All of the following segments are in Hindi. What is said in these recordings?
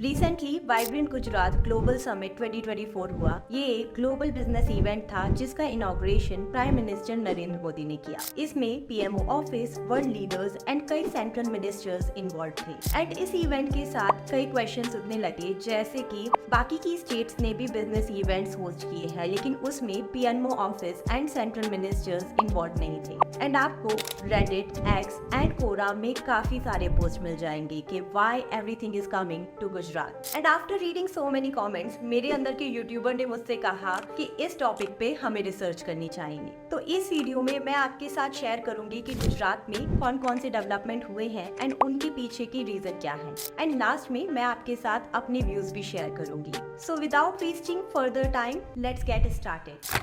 Recently vibrant Gujarat global summit 2024 हुआ। ये एक ग्लोबल बिजनेस इवेंट था जिसका inauguration prime minister Narendra Modi ने किया। इसमें PMO office, world leaders and कई सेंट्रल मिनिस्टर्स इन्वॉल्व थे। एंड इस इवेंट के साथ कई क्वेश्चंस उठने लगे, जैसे कि बाकी की स्टेट्स ने भी बिजनेस इवेंट्स होस्ट किए हैं, लेकिन उसमें PMO office and central ministers involve नहीं थे। एंड आपको रेडिट, एक्स एंड कोरा में काफी सारे पोस्ट मिल जाएंगे कि why everything is coming to Gujarat. And after reading so many comments, मेरे अंदर के यूट्यूबर ने मुझसे कहा कि इस टॉपिक पे हमें रिसर्च करनी चाहिए। तो इस वीडियो में मैं आपके साथ शेयर करूंगी कि गुजरात में कौन कौन से डेवलपमेंट हुए हैं एंड उनके पीछे की रीजन क्या है। एंड लास्ट में मैं आपके साथ अपने व्यूज भी शेयर करूंगी। So without wasting further time, let's get started.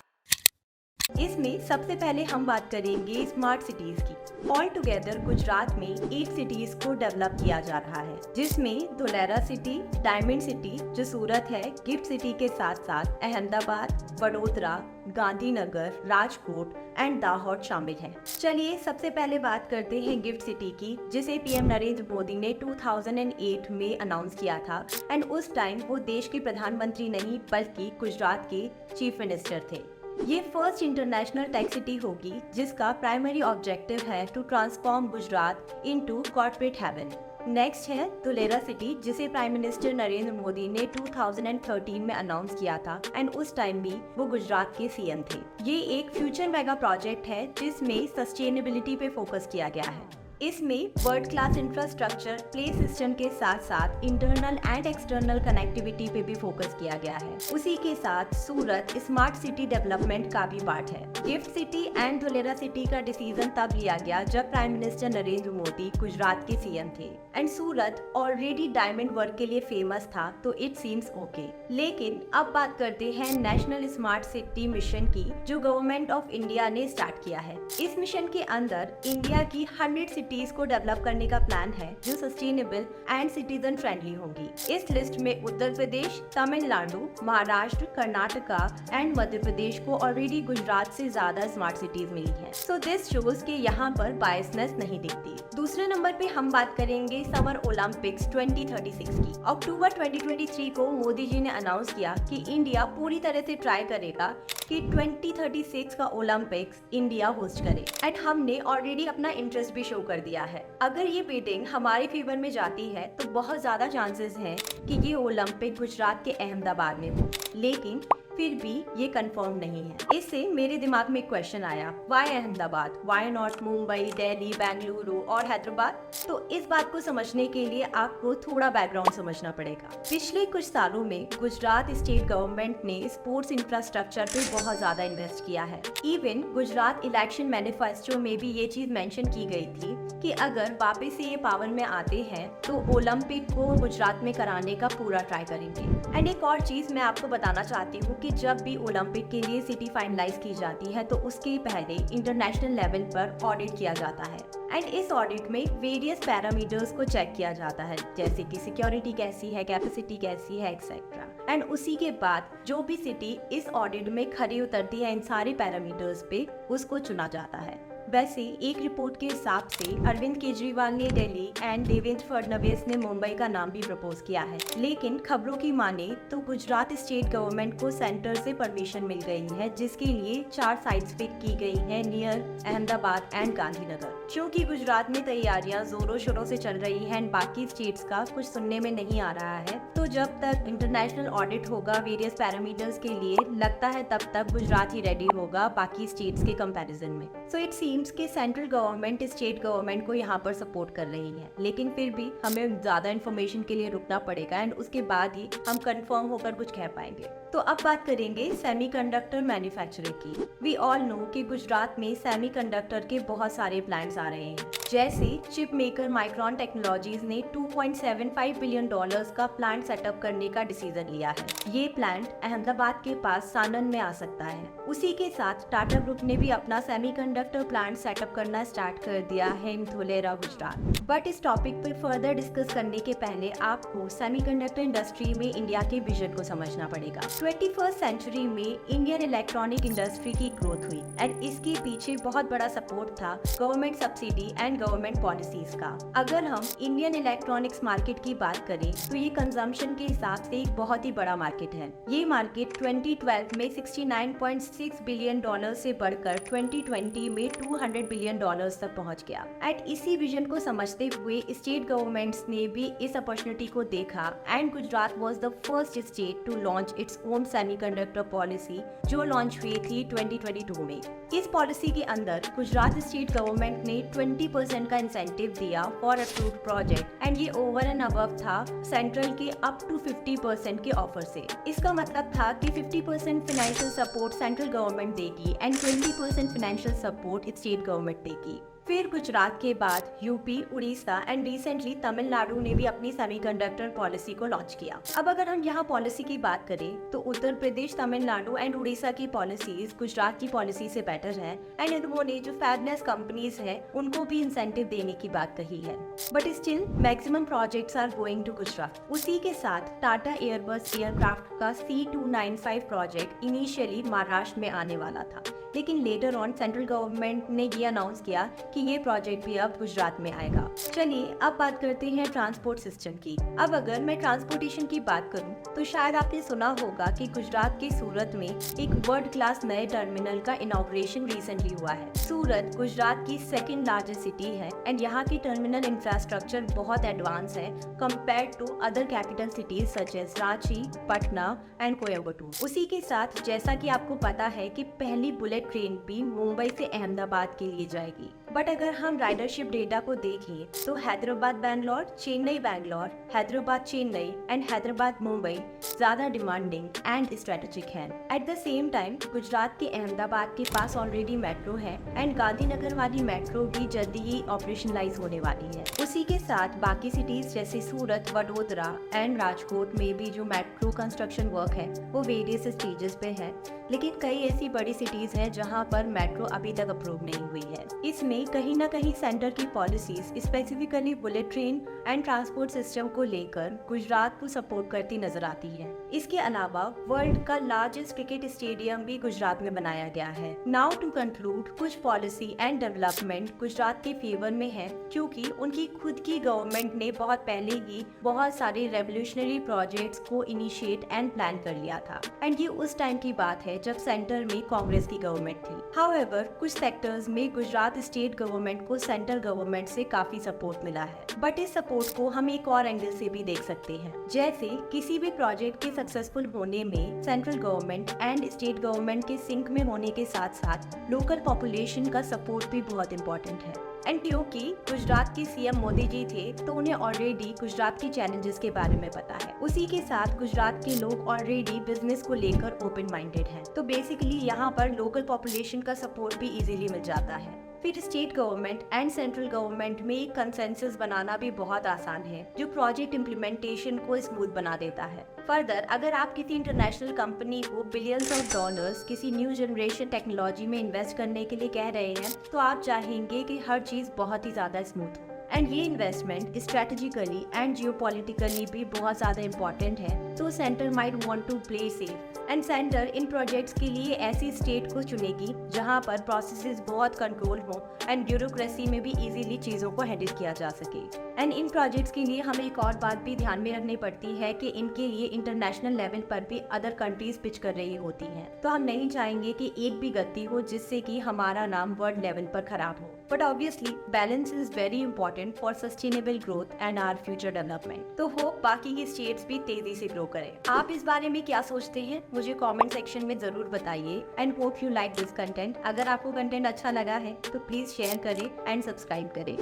इसमें सबसे पहले हम बात करेंगे स्मार्ट सिटीज की। ऑल टुगेदर गुजरात में 8 सिटीज को डेवलप किया जा रहा है, जिसमें धुलेरा सिटी, डायमंड सिटी जो सूरत है, गिफ्ट सिटी के साथ साथ अहमदाबाद, वडोदरा, गांधीनगर, राजकोट एंड दाहोद शामिल है। चलिए सबसे पहले बात करते हैं गिफ्ट सिटी की, जिसे पीएम नरेंद्र मोदी ने 2008 में अनाउंस किया था। एंड उस टाइम वो देश के प्रधानमंत्री नहीं बल्कि गुजरात के चीफ मिनिस्टर थे। ये फर्स्ट इंटरनेशनल टेक सिटी होगी जिसका प्राइमरी ऑब्जेक्टिव है to transform Gujarat into corporate haven. Next है धुलेरा सिटी, जिसे प्राइम मिनिस्टर नरेंद्र मोदी ने 2013 में अनाउंस किया था एंड उस टाइम भी वो गुजरात के सीएम थे। ये एक फ्यूचर मेगा प्रोजेक्ट है जिसमें सस्टेनेबिलिटी पे फोकस किया गया है। इसमें world class infrastructure, play system के साथ साथ इंटरनल एंड एक्सटर्नल कनेक्टिविटी पे भी फोकस किया गया है। उसी के साथ सूरत स्मार्ट सिटी डेवलपमेंट का भी पार्ट है। Gift city and Dholera city का डिसीजन तब लिया गया जब प्राइम मिनिस्टर नरेंद्र मोदी गुजरात के सीएम थे। And Surat already diamond work के लिए फेमस था, तो इट सीम्स ओके। लेकिन अब बात करते हैं नेशनल स्मार्ट सिटी मिशन की, जो गवर्नमेंट ऑफ इंडिया ने स्टार्ट किया है। इस मिशन के अंदर इंडिया की 100 सिटीज को डेवलप करने का प्लान है जो सस्टेनेबल एंड सिटीजन फ्रेंडली होंगी। इस लिस्ट में उत्तर प्रदेश, तमिलनाडु, महाराष्ट्र, कर्नाटका एंड मध्य प्रदेश को ऑलरेडी गुजरात से ज्यादा स्मार्ट सिटीज मिली है। सो दिस शोज कि यहाँ पर बायसनेस नहीं दिखती। दूसरे नंबर पे हम बात करेंगे समर ओलंपिक्स 2036 की। अक्टूबर 2023 को मोदी जी ने अनाउंस किया कि इंडिया पूरी तरह से ट्राई करेगा कि 2036 का ओलंपिक्स इंडिया होस्ट करे। एंड हमने ऑलरेडी अपना इंटरेस्ट भी शो कर दिया है। अगर ये बिडिंग हमारे फेवर में जाती है तो बहुत ज्यादा चांसेस हैं कि ये ओलंपिक गुजरात के अहमदाबाद में हो, लेकिन फिर भी ये कंफर्म नहीं है। इससे मेरे दिमाग में क्वेश्चन आया, why Ahmedabad, why not Mumbai, Delhi, Bengaluru और हैदराबाद? तो इस बात को समझने के लिए आपको थोड़ा बैकग्राउंड समझना पड़ेगा। पिछले कुछ सालों में गुजरात स्टेट गवर्नमेंट ने स्पोर्ट्स इंफ्रास्ट्रक्चर पे बहुत ज्यादा इन्वेस्ट किया है। इवन गुजरात इलेक्शन मैनिफेस्टो में भी ये चीज मेंशन की गई थी कि अगर वापस से ये पावर में आते हैं तो ओलंपिक को गुजरात में कराने का पूरा ट्राई करेंगे। एंड एक और चीज मैं आपको बताना चाहती हूँ कि जब भी ओलंपिक के लिए सिटी फाइनलाइज की जाती है तो उसके पहले इंटरनेशनल लेवल पर ऑडिट किया जाता है। एंड इस ऑडिट में वेरियस पैरामीटर्स को चेक किया जाता है, जैसे कि सिक्योरिटी कैसी है, कैपेसिटी कैसी है, एक्सेट्रा। एंड उसी के बाद जो भी सिटी इस ऑडिट में खरी उतरती है इन सारे पैरामीटर्स पे, उसको चुना जाता है। वैसे एक रिपोर्ट के हिसाब से अरविंद केजरीवाल ने दिल्ली एंड देवेंद्र फडणवीस ने मुंबई का नाम भी प्रपोज किया है, लेकिन खबरों की माने तो गुजरात स्टेट गवर्नमेंट को सेंटर से परमिशन मिल गई है, जिसके लिए 4 साइट्स पिक की गई हैं नियर अहमदाबाद एंड गांधीनगर। क्योंकि गुजरात में तैयारियां जोरों शोरों से चल रही हैं एंड बाकी स्टेट्स का कुछ सुनने में नहीं आ रहा है, तो जब तक इंटरनेशनल ऑडिट होगा वेरियस पैरामीटर्स के लिए, लगता है तब तक गुजरात ही रेडी होगा बाकी स्टेट्स के कंपैरिजन में। सो इट सीम्स कि सेंट्रल गवर्नमेंट स्टेट गवर्नमेंट को यहाँ पर सपोर्ट कर रही है, लेकिन फिर भी हमें ज्यादा इन्फॉर्मेशन के लिए रुकना पड़ेगा एंड उसके बाद ही हम कंफर्म होकर कुछ कह पाएंगे। तो अब बात करेंगे सेमीकंडक्टर मैन्युफैक्चरिंग की। वी ऑल नो कि गुजरात में सेमीकंडक्टर के बहुत सारे प्लांट्स आ रहे हैं, जैसे चिप मेकर माइक्रोन टेक्नोलॉजीज ने $2.75 बिलियन का प्लांट सेटअप करने का डिसीजन लिया है। ये प्लांट अहमदाबाद के पास सानन में आ सकता है। उसी के साथ टाटा ग्रुप ने भी अपना सेमीकंडक्टर प्लांट सेटअप करना स्टार्ट कर दिया है इन धुलेरा गुजरात। बट इस टॉपिक पर फर्दर डिस्कस करने के पहले आपको सेमीकंडक्टर इंडस्ट्री में इंडिया के विजन को समझना पड़ेगा। 21st सेंचुरी में इंडियन इलेक्ट्रॉनिक इंडस्ट्री की ग्रोथ हुई एंड इसके पीछे बहुत बड़ा सपोर्ट था government subsidy and government policies का। अगर हम इंडियन इलेक्ट्रॉनिक्स मार्केट की बात करें तो ये कंजम्पशन के हिसाब से एक बहुत ही बड़ा मार्केट है। ये मार्केट 2012 में $69.6 बिलियन से बढ़कर 2020 में $200 बिलियन तक पहुंच गया। एंड इसी विजन को समझते हुए स्टेट गवर्नमेंट्स ने भी इस अपॉर्चुनिटी को देखा and Gujarat was the first state to launch its own semiconductor policy, जो लॉन्च हुई थी 2022 में। इस पॉलिसी के अंदर गुजरात स्टेट गवर्नमेंट ने 20% का इंसेंटिव दिया फॉर अप्रूव्ड प्रोजेक्ट एंड ये ओवर एंड अबव था सेंट्रल के अप टू 50% के ऑफर से। इसका मतलब था कि 50% फाइनेंशियल सपोर्ट सेंट्रल गवर्नमेंट देगी and 20% financial support state government देगी। फिर गुजरात के बाद UP, Orissa and recently Tamil Nadu ने भी अपनी सेमीकंडक्टर पॉलिसी को लॉन्च किया। अब अगर हम यहाँ पॉलिसी की बात करें तो उत्तर प्रदेश, तमिलनाडु एंड उड़ीसा की पॉलिसीज गुजरात की पॉलिसी से बेटर है एंड इन्होंने जो फेयरनेस कंपनीज है उनको भी इंसेंटिव देने की बात कही है। But still maximum projects are going to Gujarat. उसी के साथ टाटा एयरबस एयरक्राफ्ट का C295 प्रोजेक्ट इनिशियली महाराष्ट्र में आने वाला था, लेकिन लेटर ऑन सेंट्रल गवर्नमेंट ने ये अनाउंस किया कि ये प्रोजेक्ट भी अब गुजरात में आएगा। चलिए अब बात करते हैं ट्रांसपोर्ट सिस्टम की। अब अगर मैं ट्रांसपोर्टेशन की बात करूं तो शायद आपने सुना होगा कि गुजरात के सूरत में एक वर्ल्ड क्लास नए टर्मिनल का इनॉग्रेशन रिसेंटली हुआ है। सूरत गुजरात की सेकंड लार्जेस्ट सिटी है एंड यहाँ की टर्मिनल इंफ्रास्ट्रक्चर बहुत एडवांस है compare to other capital cities such as Ranchi, Patna and Coimbatore. उसी के साथ जैसा कि आपको पता है कि पहली बुलेट ट्रेन भी मुंबई से अहमदाबाद के लिए जाएगी। बट अगर हम राइडरशिप डेटा को देखें तो हैदराबाद बैंगलोर, चेन्नई बैंगलोर, हैदराबाद चेन्नई एंड हैदराबाद मुंबई ज्यादा डिमांडिंग एंड स्ट्रेटेजिक है। At the same time Gujarat के अहमदाबाद के पास ऑलरेडी मेट्रो है एंड गांधीनगर वाली मेट्रो भी जल्दी ही ऑपरेशनलाइज होने वाली है। उसी के साथ बाकी सिटीज जैसे सूरत, वडोदरा एंड राजकोट में भी जो मेट्रो कंस्ट्रक्शन वर्क है वो वेरियस स्टेजेस पे है, लेकिन कई ऐसी बड़ी सिटीज हैं जहां पर मेट्रो अभी तक अप्रूव नहीं हुई है। इसमें कहीं ना कहीं सेंटर की policies specifically bullet train and transport system को लेकर गुजरात को सपोर्ट करती नजर आती है। इसके अलावा वर्ल्ड का लार्जेस्ट क्रिकेट स्टेडियम भी गुजरात में बनाया गया है। नाउ टू कंक्लूड, कुछ पॉलिसी एंड डेवलपमेंट गुजरात के फेवर में है क्योंकि उनकी खुद की गवर्नमेंट ने बहुत पहले ही बहुत सारे रेवोल्यूशनरी प्रोजेक्ट्स को इनिशिएट एंड प्लान कर लिया था एंड ये उस टाइम की बात है जब सेंटर में कांग्रेस की गवर्नमेंट थी। हाउएवर कुछ सेक्टर्स में गुजरात स्टेट गवर्नमेंट को सेंट्रल गवर्नमेंट से काफी सपोर्ट मिला है, बट इस सपोर्ट को हम एक और एंगल से भी देख सकते हैं। जैसे किसी भी प्रोजेक्ट के सक्सेसफुल होने में central government and state government के सिंक में होने के साथ साथ लोकल पॉपुलेशन का सपोर्ट भी बहुत इम्पोर्टेंट है। एंड क्योंकि गुजरात के सीएम मोदी जी थे तो उन्हें ऑलरेडी गुजरात के चैलेंजेस के बारे में पता है। उसी के साथ गुजरात के लोग ऑलरेडी बिजनेस को लेकर ओपन माइंडेड हैं, तो बेसिकली यहाँ पर लोकल पॉपुलेशन का सपोर्ट भी इजीली मिल जाता है। फिर state government and central government में एक कंसेंसस बनाना भी बहुत आसान है जो प्रोजेक्ट इम्प्लीमेंटेशन को स्मूथ बना देता है। फर्दर अगर आप किसी इंटरनेशनल कंपनी को बिलियंस ऑफ डॉलर्स किसी न्यू जनरेशन टेक्नोलॉजी में इन्वेस्ट करने के लिए कह रहे हैं तो आप चाहेंगे कि हर चीज बहुत ही ज्यादा स्मूथ हो। एंड ये इन्वेस्टमेंट स्ट्रेटेजिकली एंड जियोपॉलिटिकली भी बहुत ज्यादा इम्पोर्टेंट है, तो centre might want to play safe and centre in projects के लिए ऐसी स्टेट को चुनेगी जहां पर प्रोसेसेस बहुत कंट्रोल हो एंड ब्यूरोक्रेसी में भी इजीली चीजों को हैंडल किया जा सके। एंड इन प्रोजेक्ट्स के लिए हमें एक और बात भी ध्यान में रखनी पड़ती है कि इनके लिए इंटरनेशनल लेवल पर भी अदर कंट्रीज पिच कर रही होती हैं, तो हम नहीं चाहेंगे कि एक भी गलती हो जिससे कि हमारा नाम वर्ल्ड लेवल पर खराब हो। But obviously balance is very important for sustainable growth and our future development. तो होप बाकी की स्टेट्स भी तेजी से ग्रो करें। आप इस बारे में क्या सोचते हैं मुझे कमेंट सेक्शन में जरूर बताइए and hope you like this content. अगर आपको कंटेंट अच्छा लगा है तो प्लीज शेयर करें एंड सब्सक्राइब करें।